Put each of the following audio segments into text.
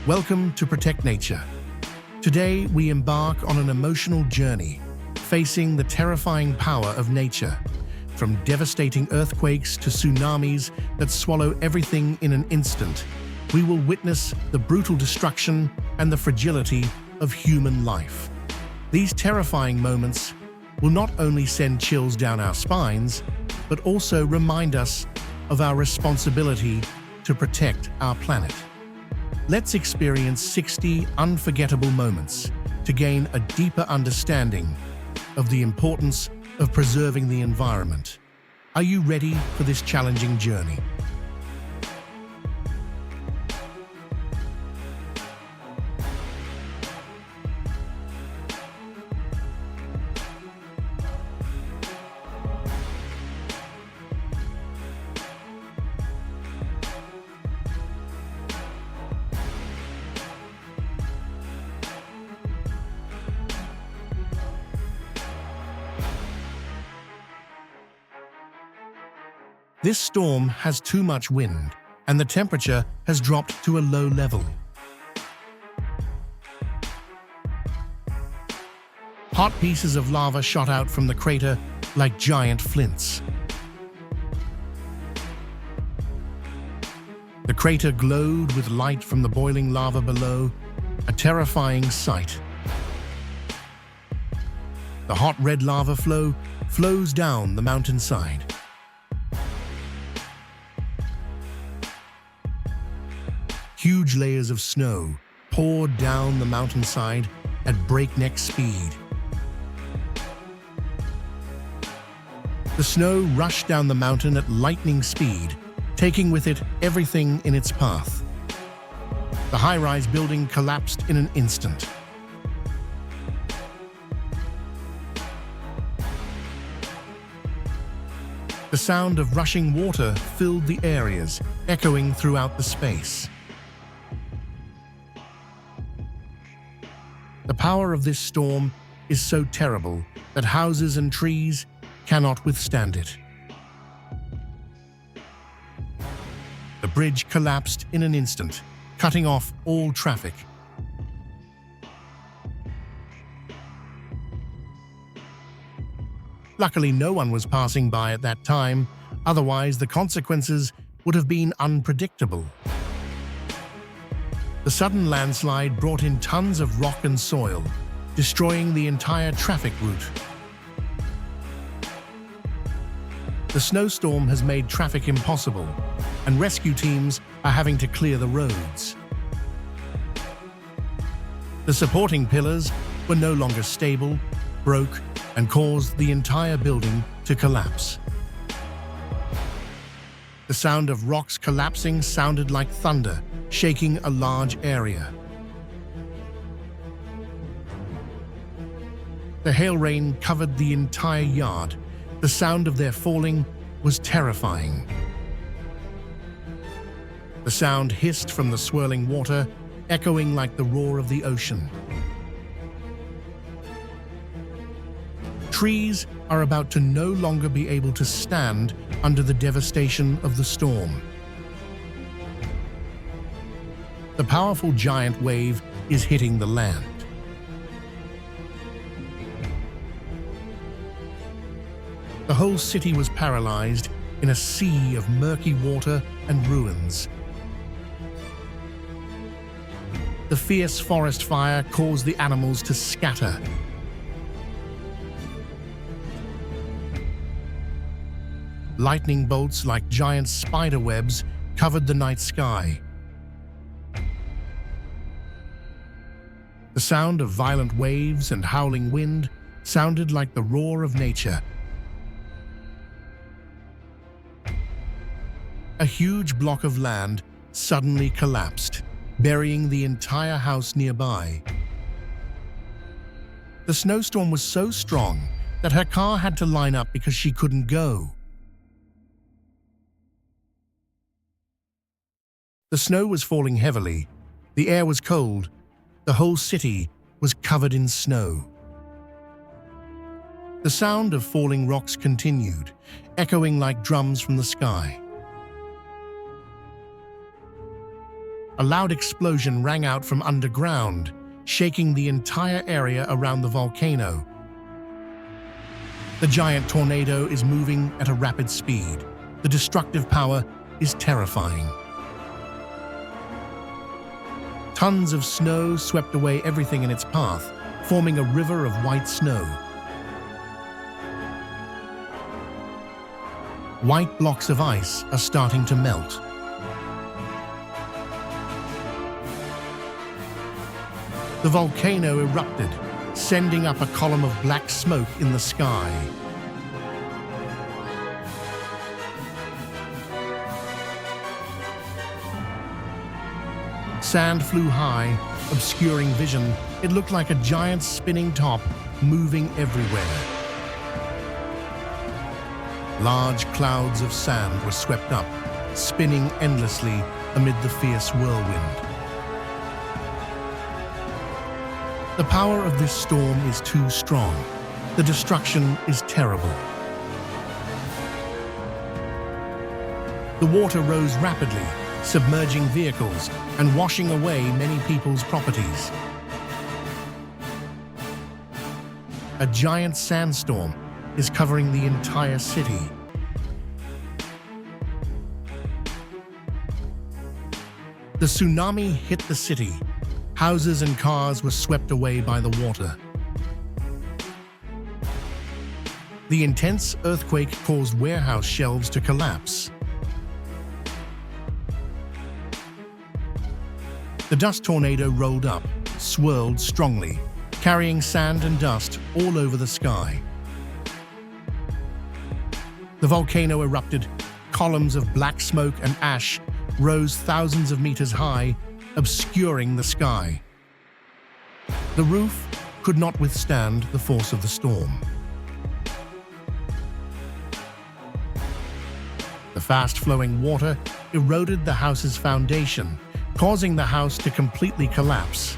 Welcome to Protect Nature. Today, we embark on an emotional journey, facing the terrifying power of nature, from devastating earthquakes to tsunamis that swallow everything in an instant. We will witness the brutal destruction and the fragility of human life. These terrifying moments will not only send chills down our spines, but also remind us of our responsibility to protect our planet. Let's experience 60 unforgettable moments to gain a deeper understanding of the importance of preserving the environment. Are you ready for this challenging journey? This storm has too much wind, and the temperature has dropped to a low level. Hot pieces of lava shot out from the crater like giant flints. The crater glowed with light from the boiling lava below, a terrifying sight. The hot red lava flow flows down the mountainside. Huge layers of snow poured down the mountainside at breakneck speed. The snow rushed down the mountain at lightning speed, taking with it everything in its path. The high-rise building collapsed in an instant. The sound of rushing water filled the areas, echoing throughout the space. The power of this storm is so terrible that houses and trees cannot withstand it. The bridge collapsed in an instant, cutting off all traffic. Luckily, no one was passing by at that time, otherwise the consequences would have been unpredictable. The sudden landslide brought in tons of rock and soil, destroying the entire traffic route. The snowstorm has made traffic impossible, and rescue teams are having to clear the roads. The supporting pillars were no longer stable, broke, and caused the entire building to collapse. The sound of rocks collapsing sounded like thunder, shaking a large area. The hail rain covered the entire yard. The sound of their falling was terrifying. The sound hissed from the swirling water, echoing like the roar of the ocean. Trees are about to no longer be able to stand under the devastation of the storm. The powerful giant wave is hitting the land. The whole city was paralyzed in a sea of murky water and ruins. The fierce forest fire caused the animals to scatter. Lightning bolts like giant spider webs covered the night sky. The sound of violent waves and howling wind sounded like the roar of nature. A huge block of land suddenly collapsed, burying the entire house nearby. The snowstorm was so strong that her car had to line up because she couldn't go. The snow was falling heavily, the air was cold, the whole city was covered in snow. The sound of falling rocks continued, echoing like drums from the sky. A loud explosion rang out from underground, shaking the entire area around the volcano. The giant tornado is moving at a rapid speed. The destructive power is terrifying. Tons of snow swept away everything in its path, forming a river of white snow. White blocks of ice are starting to melt. The volcano erupted, sending up a column of black smoke in the sky. Sand flew high, obscuring vision. It looked like a giant spinning top moving everywhere. Large clouds of sand were swept up, spinning endlessly amid the fierce whirlwind. The power of this storm is too strong. The destruction is terrible. The water rose rapidly, submerging vehicles and washing away many people's properties. A giant sandstorm is covering the entire city. The tsunami hit the city. Houses and cars were swept away by the water. The intense earthquake caused warehouse shelves to collapse. The dust tornado rolled up, swirled strongly, carrying sand and dust all over the sky. The volcano erupted. Columns of black smoke and ash rose thousands of meters high, obscuring the sky. The roof could not withstand the force of the storm. The fast-flowing water eroded the house's foundation, causing the house to completely collapse.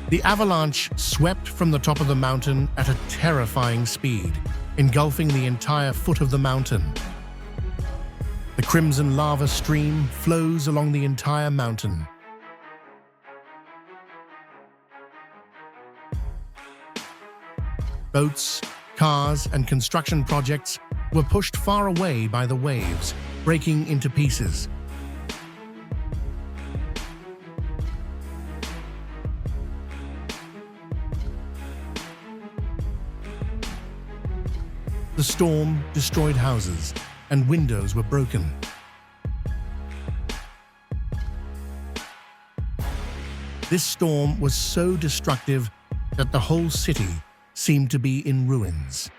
The avalanche swept from the top of the mountain at a terrifying speed, engulfing the entire foot of the mountain. The crimson lava stream flows along the entire mountain. Boats, cars, and construction projects were pushed far away by the waves, breaking into pieces. The storm destroyed houses, and windows were broken. This storm was so destructive that the whole city seemed to be in ruins.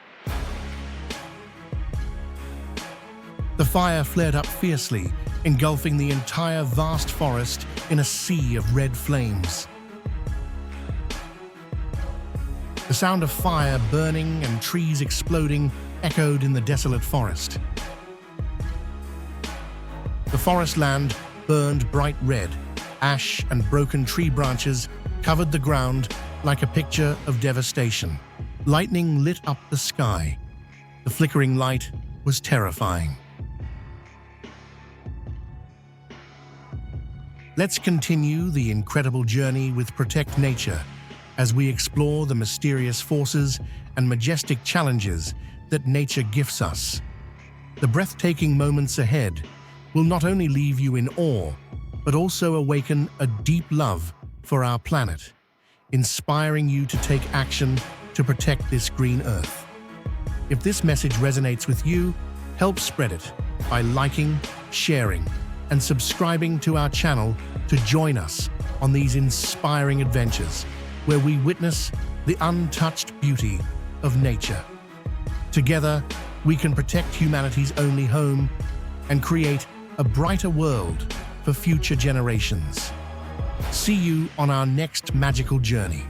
The fire flared up fiercely, engulfing the entire vast forest in a sea of red flames. The sound of fire burning and trees exploding echoed in the desolate forest. The forest land burned bright red. Ash and broken tree branches covered the ground like a picture of devastation. Lightning lit up the sky. The flickering light was terrifying. Let's continue the incredible journey with Protect Nature as we explore the mysterious forces and majestic challenges that nature gifts us. The breathtaking moments ahead will not only leave you in awe, but also awaken a deep love for our planet, inspiring you to take action to protect this green earth. If this message resonates with you, help spread it by liking, sharing, and subscribing to our channel to join us on these inspiring adventures where we witness the untouched beauty of nature. Together, we can protect humanity's only home and create a brighter world for future generations. See you on our next magical journey.